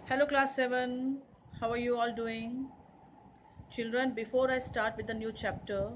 Hello, class 7. How are you all doing? Children, before I start with the new chapter,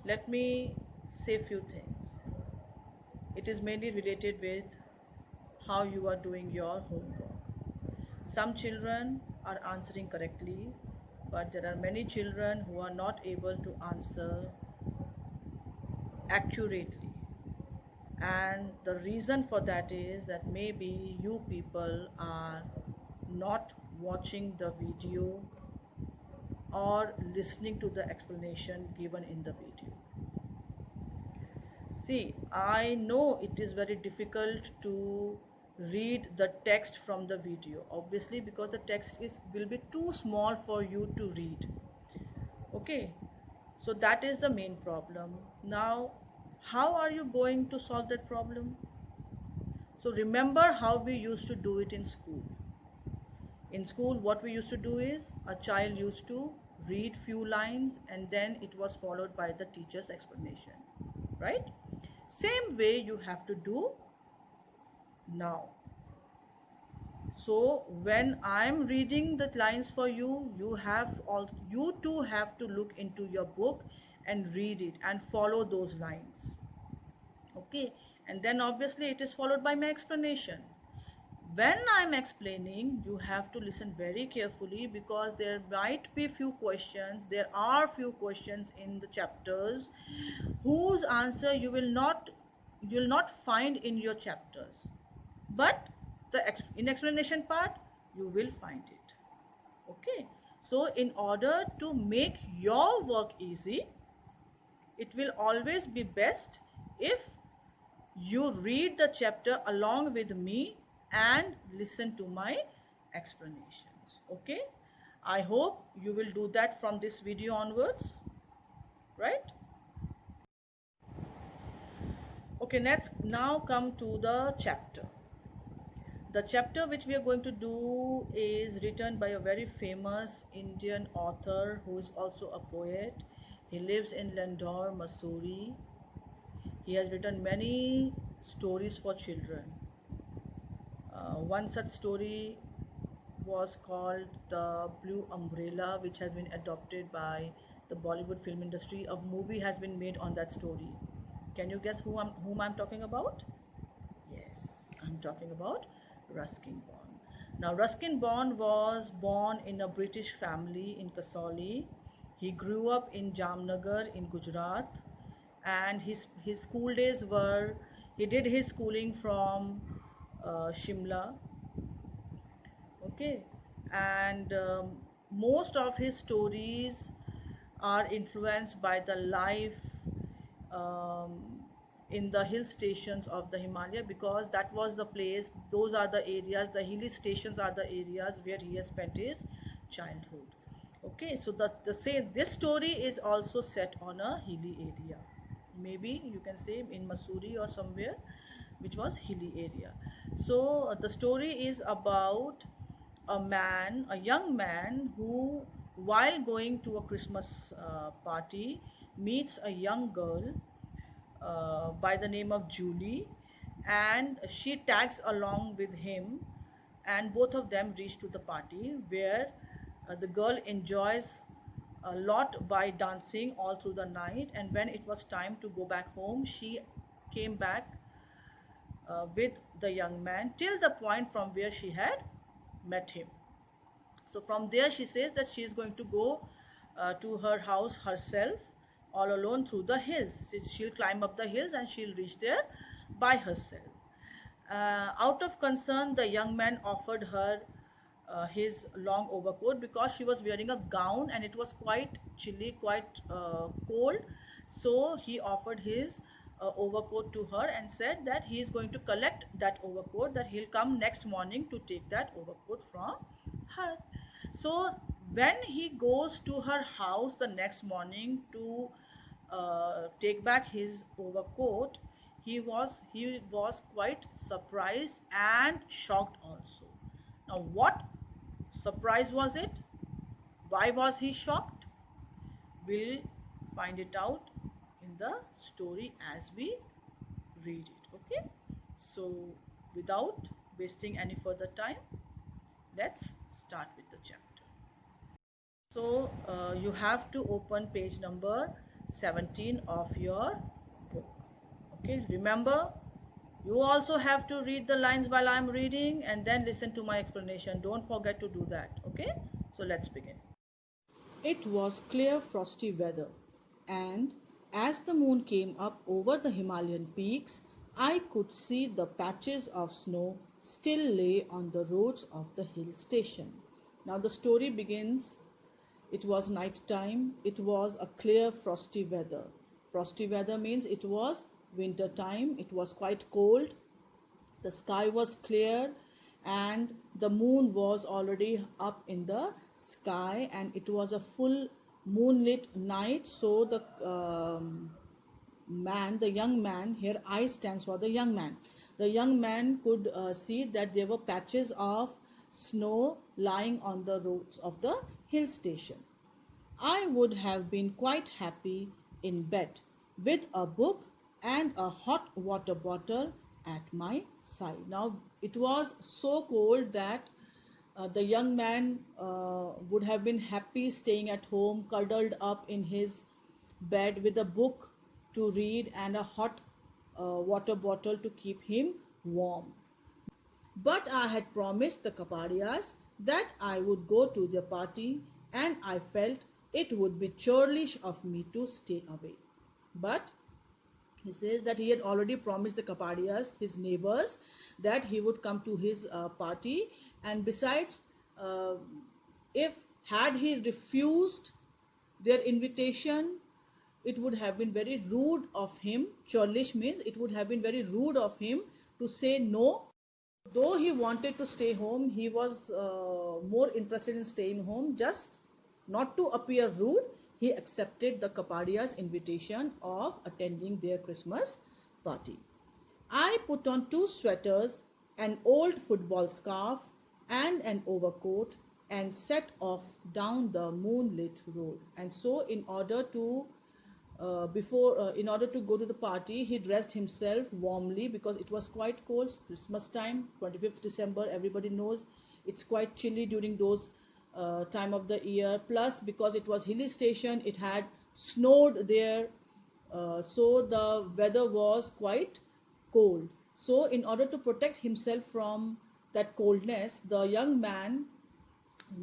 let me say few things. It is mainly related with how you are doing your homework. Some children are answering correctly, but there are many children who are not able to answer accurately. And the reason for that is that maybe you people are not watching the video or listening to the explanation given in the video. See, I know it is very difficult to read the text from the video, obviously, because the text is will be too small for you to read. Okay, so that is the main problem. Now, how are you going to solve that problem? So remember how we used to do it in school. In school, what we used to do is a child used to read few lines and then it was followed by the teacher's explanation, right? Same way you have to do now. So when I'm reading the lines for you, you too have to look into your book and read it and follow those lines. Okay, and then obviously it is followed by my explanation. When I'm explaining, you have to listen very carefully because there might be few questions, there are few questions in the chapters whose answer you will not find in your chapters. But in explanation part, you will find it. Okay. So in order to make your work easy, it will always be best if you read the chapter along with me and listen to my explanations. Okay, I hope you will do that from this video onwards, right? Okay, let's now come to the chapter. The chapter which we are going to do is written by a very famous Indian author who is also a poet. He lives in Landore, Missouri. He has written many stories for children. One such story was called The Blue Umbrella, which has been adopted by the Bollywood film industry. A movie has been made on that story. Can you guess whom I'm talking about? Yes, I'm talking about Ruskin Bond. Now, Ruskin Bond was born in a British family in Kasauli. He grew up in Jamnagar in Gujarat, and his school days were he did his schooling from Shimla. Okay, and most of his stories are influenced by the life um, in the hill stations of the Himalaya, because that was the place, those are the areas, the hilly stations are the areas where he has spent his childhood. Okay, so the say this story is also set on a hilly area. Maybe you can say in Missouri or somewhere which was hilly area. So the story is about a young man who, while going to a Christmas party, meets a young girl by the name of Julie, and she tags along with him, and both of them reach to the party where the girl enjoys a lot by dancing all through the night. And when it was time to go back home, she came back with the young man till the point from where she had met him. So from there, she says that she is going to go to her house herself, all alone through the hills. She'll climb up the hills and she'll reach there by herself. Out of concern, the young man offered her his long overcoat because she was wearing a gown and it was quite chilly, quite cold. So he offered his overcoat to her and said that he is going to collect that overcoat, that he'll come next morning to take that overcoat from her. So when he goes to her house the next morning to take back his overcoat, he was quite surprised and shocked also. Now, what surprise was it? Why was he shocked? We'll find it out in the story as we read it. Okay, so without wasting any further time, Let's start with the chapter. So you have to open page number 17 of your book. Okay, remember, you also have to read the lines while I'm reading and then listen to my explanation. Don't forget to do that. Okay, so let's begin. It was clear, frosty weather, and as the moon came up over the Himalayan peaks, I could see the patches of snow still lay on the roads of the hill station. Now the story begins. It was night time. It was a clear, frosty weather. Frosty weather means it was winter time. It was quite cold. The sky was clear and the moon was already up in the sky, and it was a full moonlit night. So the young man, here I stands for the young man. The young man could see that there were patches of snow lying on the roads of the hill station. I would have been quite happy in bed with a book and a hot water bottle at my side. Now, it was so cold that the young man would have been happy staying at home, cuddled up in his bed with a book to read and a hot water bottle to keep him warm. But I had promised the Kapadias that I would go to their party, and I felt it would be churlish of me to stay away. But he says that he had already promised the Kapadias, his neighbors, that he would come to his party. And besides, uh, if had he refused their invitation, it would have been very rude of him. Churlish means it would have been very rude of him to say no. Though he wanted to stay home, he was more interested in staying home. Just not to appear rude, he accepted the Kapadia's invitation of attending their Christmas party. I put on two sweaters, an old football scarf, and an overcoat, and set off down the moonlit road. And so, in order to go to the party, he dressed himself warmly because it was quite cold. Christmas time, 25th December, everybody knows it's quite chilly during those time of the year. Plus, because it was hilly station, it had snowed there, so the weather was quite cold. So, in order to protect himself from that coldness, the young man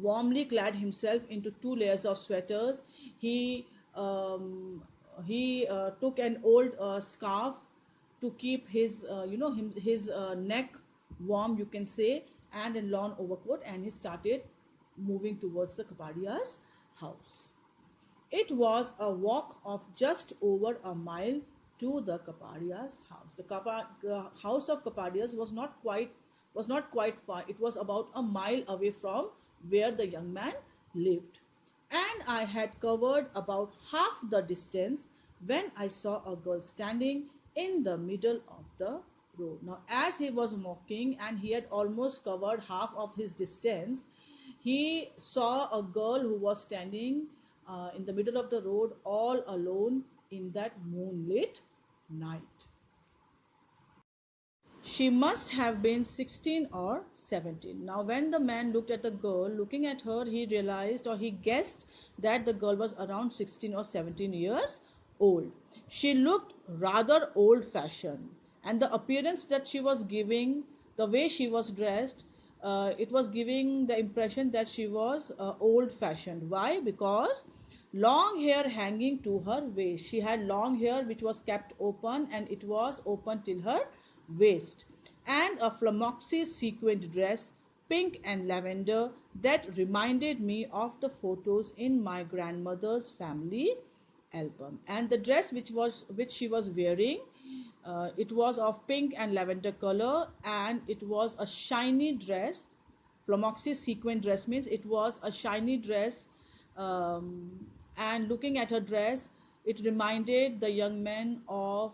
warmly clad himself into two layers of sweaters. He took an old scarf to keep his neck warm, you can say, and a lawn overcoat, and he started moving towards the Kapadia's house. It was a walk of just over a mile to the Kapadia's house. The house of Kapadia's was not quite far. It was about a mile away from where the young man lived. And I had covered about half the distance when I saw a girl standing in the middle of the road. Now, as he was walking and he had almost covered half of his distance, he saw a girl who was standing in the middle of the road all alone in that moonlit night. She must have been 16 or 17. Now, when the man looked at the girl, looking at her, he realized or he guessed that the girl was around 16 or 17 years old. She looked rather old fashioned, and the appearance that she was giving, the way she was dressed, it was giving the impression that she was old fashioned. Why? Because long hair hanging to her waist. She had long hair which was kept open, and it was open till her waist, and a flamoxy sequined dress, pink and lavender, that reminded me of the photos in my grandmother's family album. And the dress which she was wearing, it was of pink and lavender color, and it was a shiny dress. Flamoxy sequin dress means it was a shiny dress, um, and looking at her dress, it reminded the young man of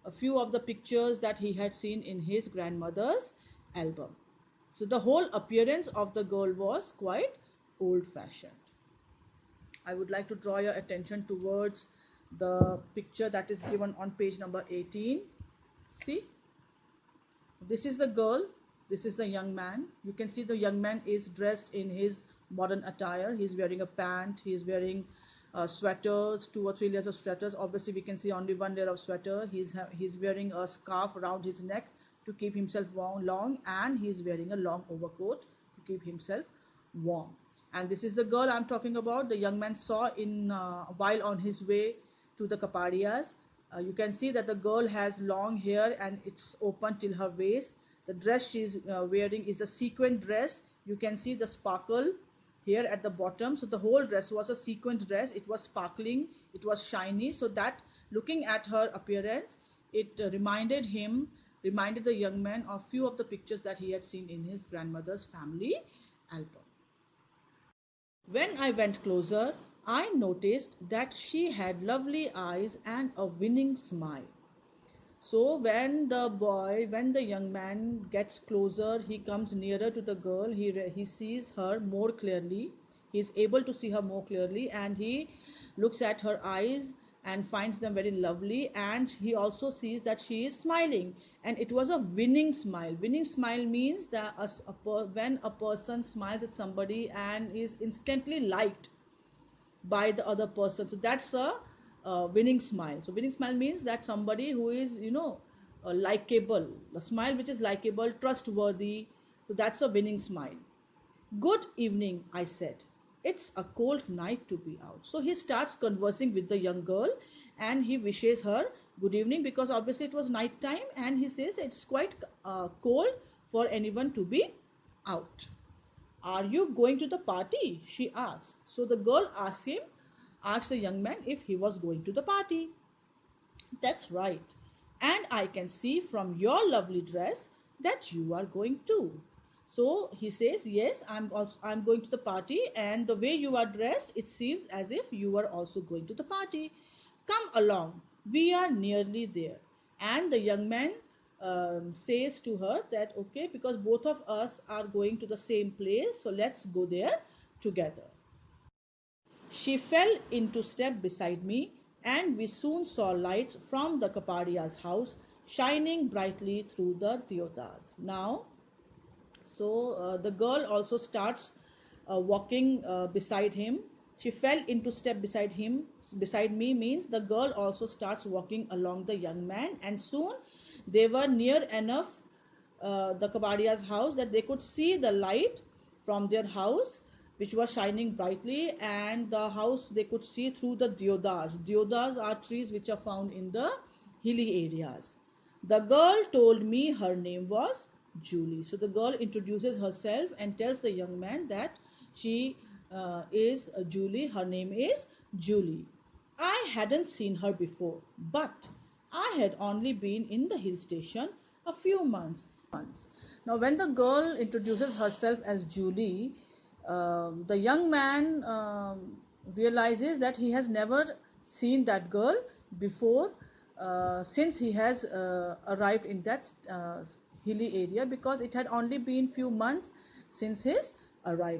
a few of the pictures that he had seen in his grandmother's album. So the whole appearance of the girl was quite old fashioned. I would like to draw your attention towards the picture that is given on page number 18. See, this is the girl. This is the young man. You can see the young man is dressed in his modern attire. He's wearing a pant, he's wearing sweaters, 2 or 3 layers of sweaters. Obviously we can see only one layer of sweater. He's wearing a scarf around his neck to keep himself warm, long, and he's wearing a long overcoat to keep himself warm. And this is the girl I'm talking about. The young man saw in while on his way to the Kapadias. You can see that the girl has long hair and it's open till her waist. The dress she's wearing is a sequin dress. You can see the sparkle here at the bottom. So the whole dress was a sequined dress. It was sparkling, it was shiny, so that looking at her appearance, it reminded the young man of few of the pictures that he had seen in his grandmother's family album. When I went closer, I noticed that she had lovely eyes and a winning smile. So when the young man gets closer, he comes nearer to the girl. He sees her more clearly. He is able to see her more clearly, and he looks at her eyes and finds them very lovely. And he also sees that she is smiling, and it was a winning smile. Winning smile means that when a person smiles at somebody and is instantly liked by the other person, so that's a winning smile. So winning smile means that somebody who is likable, a smile which is likable, trustworthy. So that's a winning smile. Good evening, I said. It's a cold night to be out. So he starts conversing with the young girl and he wishes her good evening, because obviously it was night time, and he says it's quite cold for anyone to be out. Are you going to the party? She asks. So the girl asks the young man if he was going to the party. That's right. And I can see from your lovely dress that you are going too. So he says, yes, I'm going to the party, and the way you are dressed, it seems as if you are also going to the party. Come along. We are nearly there. And the young man says to her that, okay, because both of us are going to the same place, so let's go there together. She fell into step beside me, and we soon saw lights from the Kapadia's house shining brightly through the deodars. Now, the girl also starts walking beside him. She fell into step beside him. Beside me means the girl also starts walking along the young man, and soon they were near enough the Kabadia's house that they could see the light from their house, which was shining brightly, and the house they could see through the deodars. Deodars are trees which are found in the hilly areas. The girl told me her name was Julie. So the girl introduces herself and tells the young man that she is Julie. Her name is Julie. I hadn't seen her before, but I had only been in the hill station a few months. Now, when the girl introduces herself as Julie, the young man realizes that he has never seen that girl before since he has arrived in that hilly area, because it had only been few months since his arrival.